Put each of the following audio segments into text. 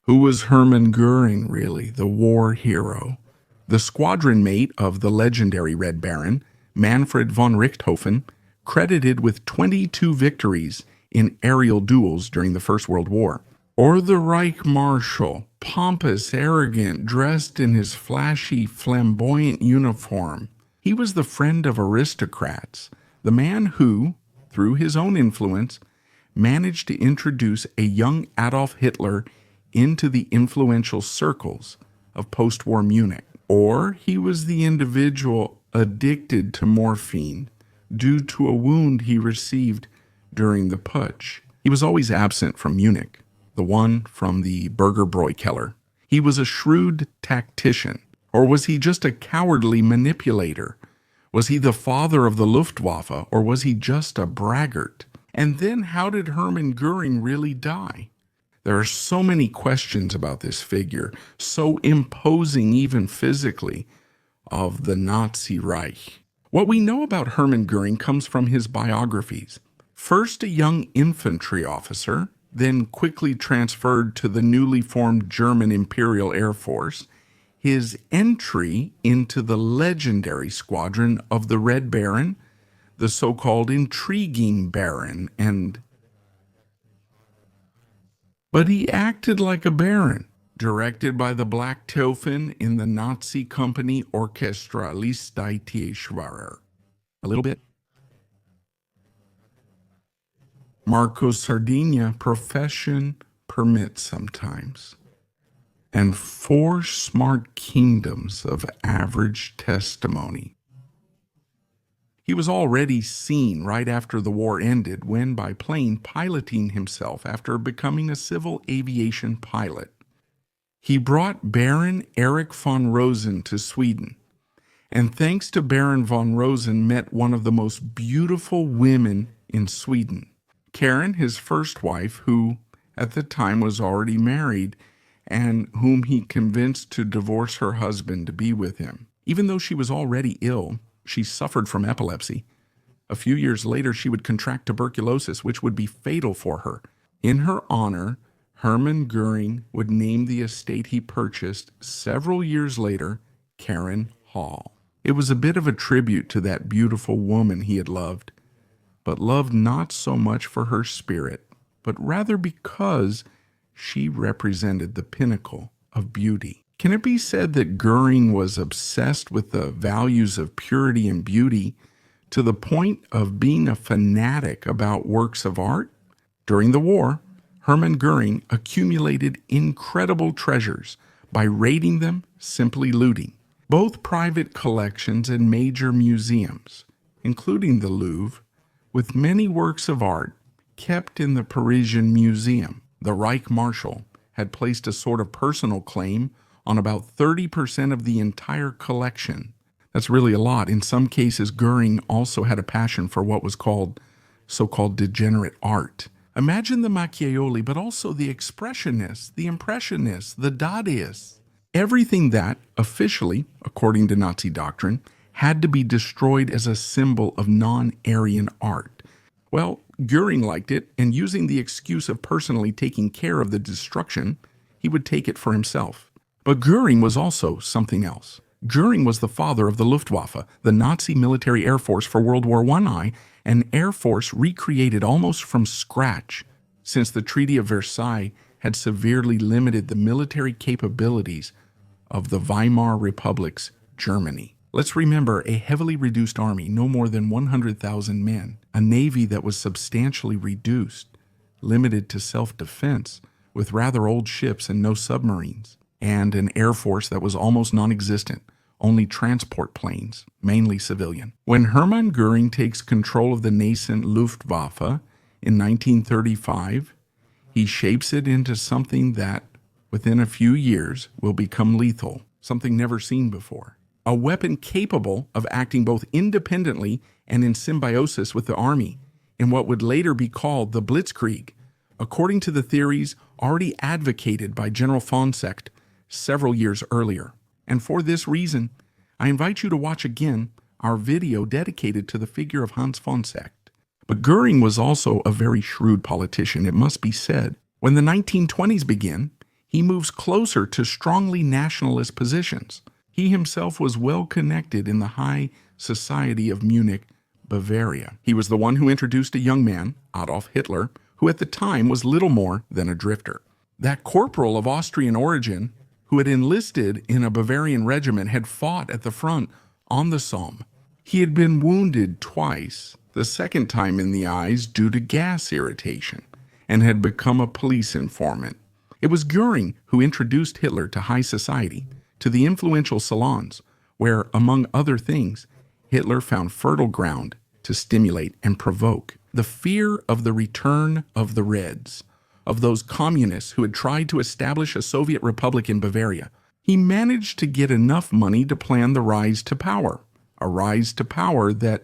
Who was Hermann Göring, really, the war hero? The squadron mate of the legendary Red Baron, Manfred von Richthofen, credited with 22 victories in aerial duels during the First World War. Or the Reich Marshal, pompous, arrogant, dressed in his flashy, flamboyant uniform. He was the friend of aristocrats, the man who, through his own influence, managed to introduce a young Adolf Hitler into the influential circles of post-war Munich. Or he was the individual addicted to morphine due to a wound he received during the putsch. He was always absent from Munich, the one from the Burgerbräu Keller. He was a shrewd tactician, or was he just a cowardly manipulator? Was he the father of the Luftwaffe, or was he just a braggart? And then how did Hermann Göring really die? There are so many questions about this figure, so imposing even physically, of the Nazi Reich. What we know about Hermann Göring comes from his biographies. First a young infantry officer, then quickly transferred to the newly formed German Imperial Air Force, his entry into the legendary squadron of the Red Baron, the so-called intriguing Baron, but he acted like a baron, directed by the Black Teufel in the Nazi company Orchestra Lichtschwarer. A little bit. Marco Sardinia, profession permits sometimes. And 4 smart kingdoms of average testimony. He was already seen right after the war ended when by plane piloting himself after becoming a civil aviation pilot. He brought Baron Erich von Rosen to Sweden, and thanks to Baron von Rosen met one of the most beautiful women in Sweden, Karen, his first wife, who at the time was already married and whom he convinced to divorce her husband to be with him. Even though she was already ill, she suffered from epilepsy. A few years later, she would contract tuberculosis, which would be fatal for her. In her honor, Hermann Göring would name the estate he purchased several years later Karen Hall. It was a bit of a tribute to that beautiful woman he had loved, but loved not so much for her spirit, but rather because she represented the pinnacle of beauty. Can it be said that Göring was obsessed with the values of purity and beauty to the point of being a fanatic about works of art? During the war, Hermann Göring accumulated incredible treasures by raiding them, simply looting. Both private collections and major museums, including the Louvre, with many works of art kept in the Parisian Museum. The Reich Marshal had placed a sort of personal claim on about 30% of the entire collection. That's really a lot. In some cases, Göring also had a passion for what was called so-called degenerate art. Imagine the Macchiaioli, but also the Expressionists, the Impressionists, the Dadaists. Everything that, officially, according to Nazi doctrine, had to be destroyed as a symbol of non-Aryan art. Well, Göring liked it, and using the excuse of personally taking care of the destruction, he would take it for himself. But Göring was also something else. Göring was the father of the Luftwaffe, the Nazi military air force for World War I, an air force recreated almost from scratch, since the Treaty of Versailles had severely limited the military capabilities of the Weimar Republic's Germany. Let's remember a heavily reduced army, no more than 100,000 men, a navy that was substantially reduced, limited to self-defense, with rather old ships and no submarines, and an air force that was almost non-existent, only transport planes, mainly civilian. When Hermann Göring takes control of the nascent Luftwaffe in 1935, he shapes it into something that, within a few years, will become lethal, something never seen before. A weapon capable of acting both independently and in symbiosis with the army, in what would later be called the Blitzkrieg, according to the theories already advocated by General von Seeckt several years earlier. And for this reason, I invite you to watch again our video dedicated to the figure of Hans von Seeckt. But Göring was also a very shrewd politician, it must be said. When the 1920s began, he moves closer to strongly nationalist positions. He himself was well connected in the high society of Munich, Bavaria. He was the one who introduced a young man, Adolf Hitler, who at the time was little more than a drifter. That corporal of Austrian origin, who had enlisted in a Bavarian regiment, had fought at the front on the Somme. He had been wounded twice, the second time in the eyes due to gas irritation, and had become a police informant. It was Göring who introduced Hitler to high society, to the influential salons, where, among other things, Hitler found fertile ground to stimulate and provoke the fear of the return of the Reds, of those communists who had tried to establish a Soviet republic in Bavaria. He managed to get enough money to plan the rise to power, a rise to power that,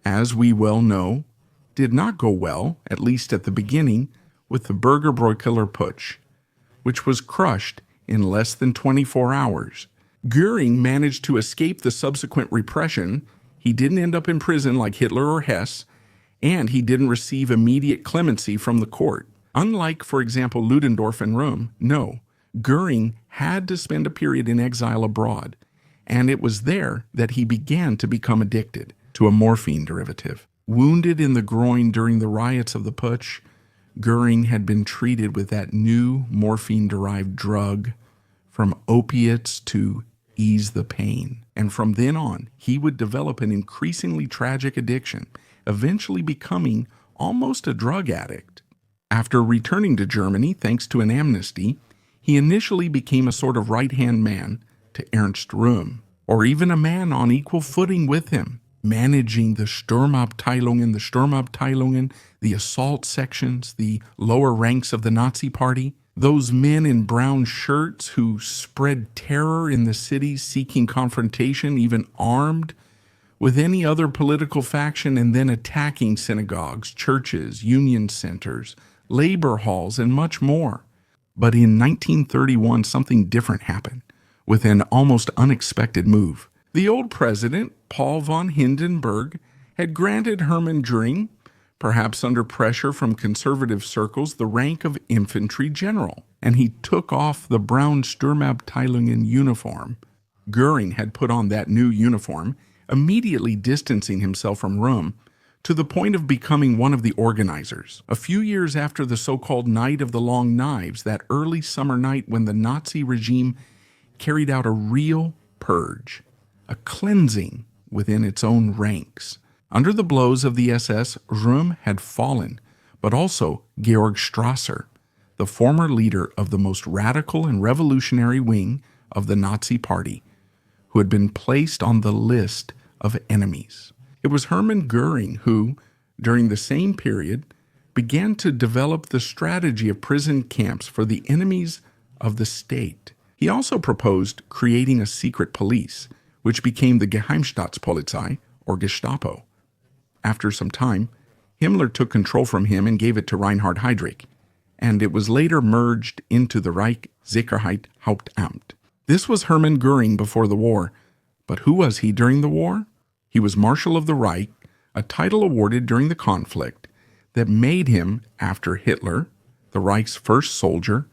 as we well know, did not go well, at least at the beginning, with the Berger-Bräukeler Putsch, which was crushed in less than 24 hours. Göring managed to escape the subsequent repression. He didn't end up in prison like Hitler or Hess, and he didn't receive immediate clemency from the court. Unlike, for example, Ludendorff and Röhm, no, Göring had to spend a period in exile abroad, and it was there that he began to become addicted to a morphine derivative. Wounded in the groin during the riots of the Putsch, Göring had been treated with that new morphine-derived drug, from opiates to ease the pain. And from then on, he would develop an increasingly tragic addiction, eventually becoming almost a drug addict. After returning to Germany, thanks to an amnesty, he initially became a sort of right-hand man to Ernst Röhm, or even a man on equal footing with him, managing the Sturmabteilungen, the assault sections, the lower ranks of the Nazi Party, those men in brown shirts who spread terror in the cities seeking confrontation, even armed with any other political faction, and then attacking synagogues, churches, union centers, labor halls, and much more. But in 1931, something different happened, with an almost unexpected move. The old president, Paul von Hindenburg, had granted Hermann Göring, perhaps under pressure from conservative circles, the rank of infantry general, and he took off the brown Sturmabteilungen uniform. Göring had put on that new uniform, immediately distancing himself from Röhm, to the point of becoming one of the organizers. A few years after the so-called Night of the Long Knives, that early summer night when the Nazi regime carried out a real purge, a cleansing within its own ranks. Under the blows of the SS, Röhm had fallen, but also Georg Strasser, the former leader of the most radical and revolutionary wing of the Nazi Party, who had been placed on the list of enemies. It was Hermann Göring who, during the same period, began to develop the strategy of prison camps for the enemies of the state. He also proposed creating a secret police, which became the Geheimstaatspolizei, or Gestapo. After some time, Himmler took control from him and gave it to Reinhard Heydrich, and it was later merged into the Reich Sicherheitshauptamt. This was Hermann Göring before the war, but who was he during the war? He was Marshal of the Reich, a title awarded during the conflict that made him, after Hitler, the Reich's first soldier,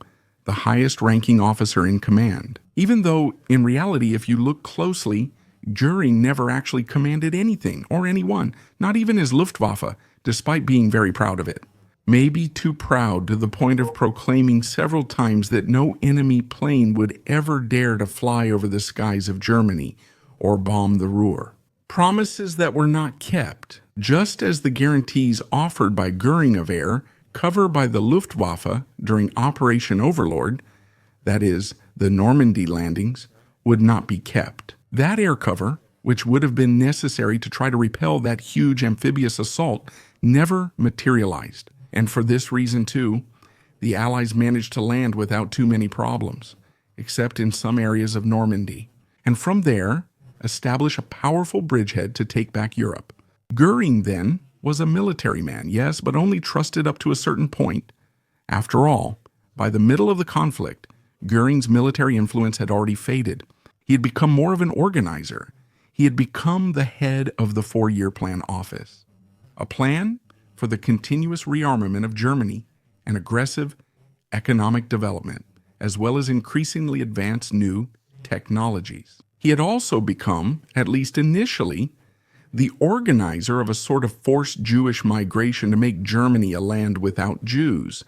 the highest-ranking officer in command. Even though, in reality, if you look closely, Göring never actually commanded anything or anyone, not even his Luftwaffe, despite being very proud of it. Maybe too proud to the point of proclaiming several times that no enemy plane would ever dare to fly over the skies of Germany or bomb the Ruhr. Promises that were not kept, just as the guarantees offered by Göring of air cover by the Luftwaffe during Operation Overlord, that is, the Normandy landings, would not be kept. That air cover, which would have been necessary to try to repel that huge amphibious assault, never materialized. And for this reason, too, the Allies managed to land without too many problems, except in some areas of Normandy, and from there establish a powerful bridgehead to take back Europe. Göring, then, was a military man, yes, but only trusted up to a certain point. After all, by the middle of the conflict, Göring's military influence had already faded. He had become more of an organizer. He had become the head of the four-year plan office. A plan for the continuous rearmament of Germany and aggressive economic development, as well as increasingly advanced new technologies. He had also become, at least initially, the organizer of a sort of forced Jewish migration to make Germany a land without Jews,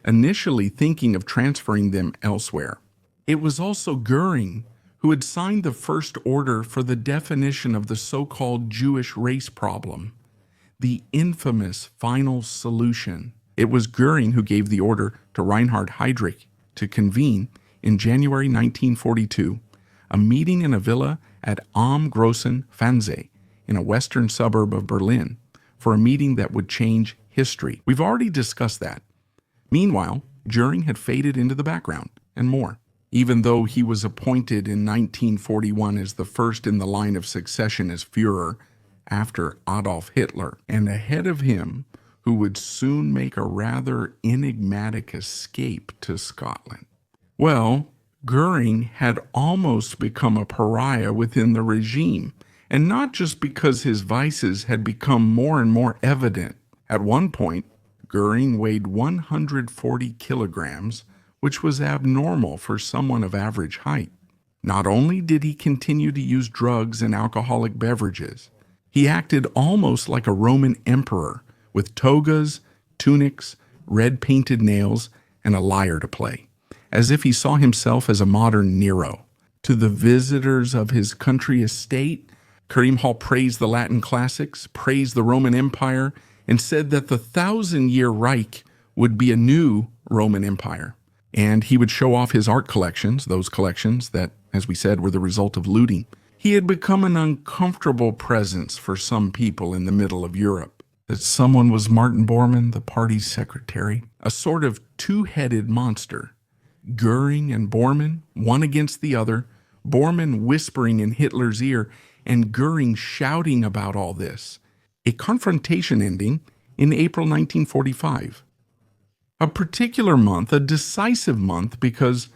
initially thinking of transferring them elsewhere. It was also Göring who had signed the first order for the definition of the so-called Jewish race problem, the infamous final solution. It was Göring who gave the order to Reinhard Heydrich to convene in January 1942 a meeting in a villa at Am Großen Wannsee in a western suburb of Berlin for a meeting that would change history. We've already discussed that. Meanwhile, Göring had faded into the background and more. Even though he was appointed in 1941 as the first in the line of succession as Führer after Adolf Hitler, and ahead of him, who would soon make a rather enigmatic escape to Scotland. Well, Göring had almost become a pariah within the regime, and not just because his vices had become more and more evident. At one point, Göring weighed 140 kilograms, which was abnormal for someone of average height. Not only did he continue to use drugs and alcoholic beverages, he acted almost like a Roman emperor, with togas, tunics, red painted nails, and a lyre to play, as if he saw himself as a modern Nero. To the visitors of his country estate, Karim Hall praised the Latin classics, praised the Roman Empire, and said that the 1,000-year Reich would be a new Roman Empire. And he would show off his art collections, those collections that, as we said, were the result of looting. He had become an uncomfortable presence for some people in the middle of Europe. That someone was Martin Bormann, the party's secretary, a sort of two-headed monster. Göring and Bormann, one against the other, Bormann whispering in Hitler's ear, and Göring shouting about all this. A confrontation ending in April 1945. A particular month, a decisive month, because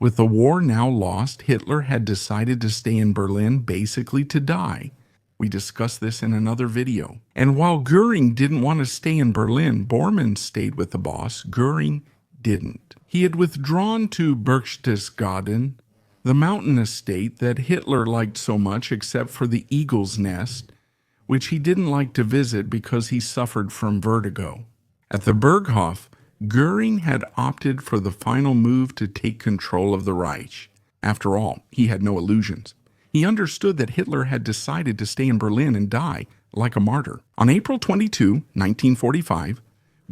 with the war now lost, Hitler had decided to stay in Berlin basically to die. We discussed this in another video. And while Göring didn't want to stay in Berlin, Bormann stayed with the boss. Göring didn't. He had withdrawn to Berchtesgaden, the mountain estate that Hitler liked so much except for the Eagle's Nest, which he didn't like to visit because he suffered from vertigo. At the Berghof, Göring had opted for the final move to take control of the Reich. After all, he had no illusions. He understood that Hitler had decided to stay in Berlin and die like a martyr. On April 22, 1945,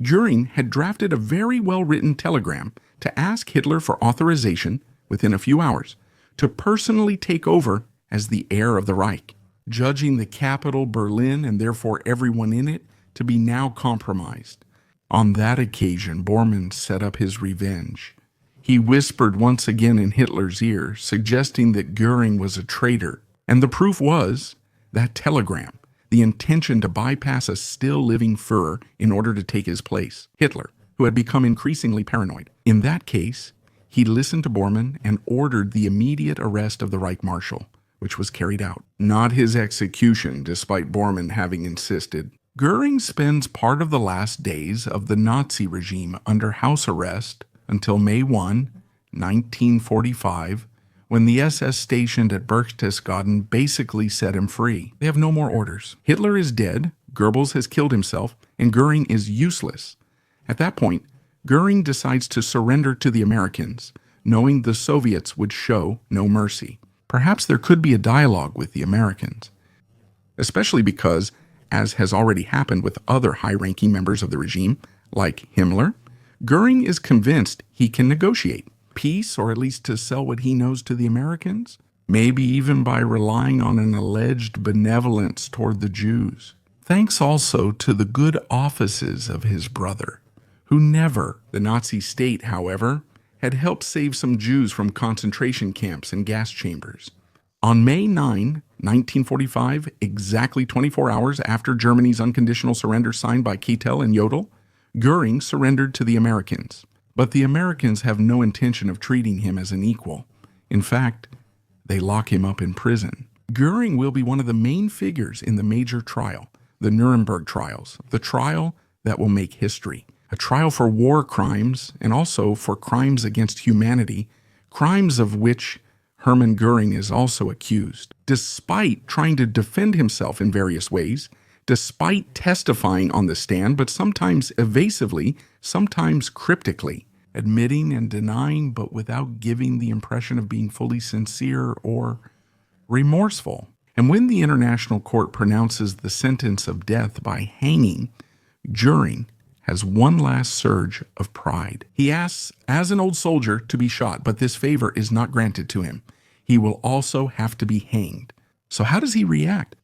Göring had drafted a very well-written telegram to ask Hitler for authorization, within a few hours, to personally take over as the heir of the Reich, judging the capital, Berlin, and therefore everyone in it, to be now compromised. On that occasion, Bormann set up his revenge. He whispered once again in Hitler's ear, suggesting that Göring was a traitor. And the proof was that telegram, the intention to bypass a still-living Führer in order to take his place, Hitler, who had become increasingly paranoid. In that case, he listened to Bormann and ordered the immediate arrest of the Reich Marshal, which was carried out. Not his execution, despite Bormann having insisted. Göring spends part of the last days of the Nazi regime under house arrest until May 1, 1945, when the SS stationed at Berchtesgaden basically set him free. They have no more orders. Hitler is dead, Goebbels has killed himself, and Göring is useless. At that point, Göring decides to surrender to the Americans, knowing the Soviets would show no mercy. Perhaps there could be a dialogue with the Americans, especially because, as has already happened with other high-ranking members of the regime, like Himmler, Göring is convinced he can negotiate peace, or at least to sell what he knows to the Americans, maybe even by relying on an alleged benevolence toward the Jews. Thanks also to the good offices of his brother, who never, the Nazi state, however, had helped save some Jews from concentration camps and gas chambers. On May 9, 1945, exactly 24 hours after Germany's unconditional surrender signed by Keitel and Jodl, Göring surrendered to the Americans. But the Americans have no intention of treating him as an equal. In fact, they lock him up in prison. Göring will be one of the main figures in the major trial, the Nuremberg trials, the trial that will make history. a trial for war crimes and also for crimes against humanity, crimes of which Hermann Göring is also accused. Despite trying to defend himself in various ways, despite testifying on the stand, but sometimes evasively, sometimes cryptically, admitting and denying, but without giving the impression of being fully sincere or remorseful. And when the International Court pronounces the sentence of death by hanging, Göring has one last surge of pride. He asks, as an old soldier, to be shot, but this favor is not granted to him. He will also have to be hanged. So how does he react?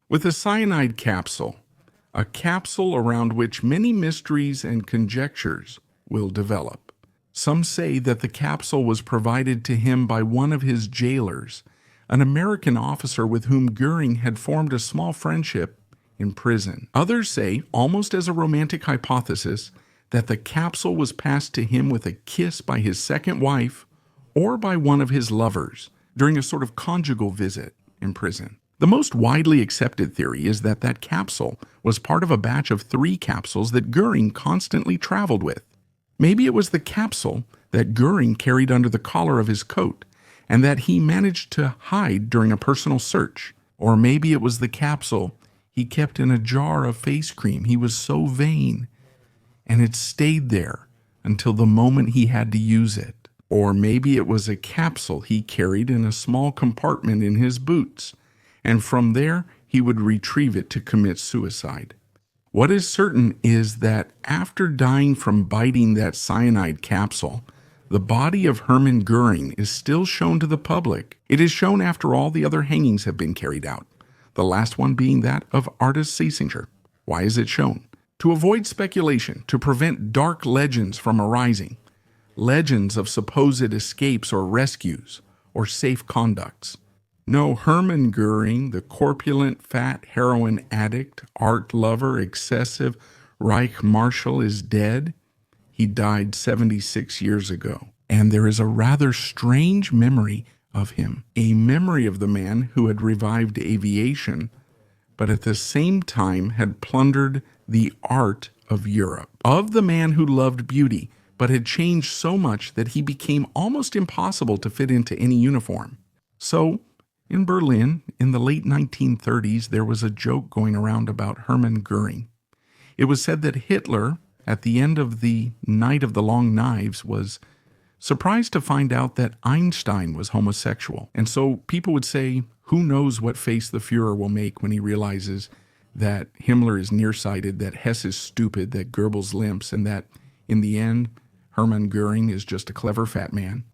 With a cyanide capsule, a capsule around which many mysteries and conjectures will develop. Some say that the capsule was provided to him by one of his jailers, an American officer with whom Göring had formed a small friendship in prison. Others say, almost as a romantic hypothesis, that the capsule was passed to him with a kiss by his second wife or by one of his lovers during a sort of conjugal visit in prison. The most widely accepted theory is that that capsule was part of a batch of 3 capsules that Göring constantly traveled with. Maybe it was the capsule that Göring carried under the collar of his coat and that he managed to hide during a personal search. Or maybe it was the capsule he kept in a jar of face cream. He was so vain, and it stayed there until the moment he had to use it. Or maybe it was a capsule he carried in a small compartment in his boots, and from there he would retrieve it to commit suicide. What is certain is that after dying from biting that cyanide capsule, the body of Hermann Göring is still shown to the public. It is shown after all the other hangings have been carried out, the last one being that of Artis Cesinger. Why is it shown? To avoid speculation, to prevent dark legends from arising, legends of supposed escapes or rescues or safe conducts. No, Hermann Göring, the corpulent, fat heroin addict, art lover, excessive Reich Marshal, is dead. He died 76 years ago. And there is a rather strange memory of him, a memory of the man who had revived aviation, but at the same time had plundered the art of Europe, of the man who loved beauty, but had changed so much that he became almost impossible to fit into any uniform. So, in Berlin, in the late 1930s, there was a joke going around about Hermann Göring. It was said that Hitler, at the end of the Night of the Long Knives, was surprised to find out that Einstein was homosexual. And so people would say, who knows what face the Fuhrer will make when he realizes that Himmler is nearsighted, that Hess is stupid, that Goebbels limps, and that, in the end, Hermann Göring is just a clever fat man.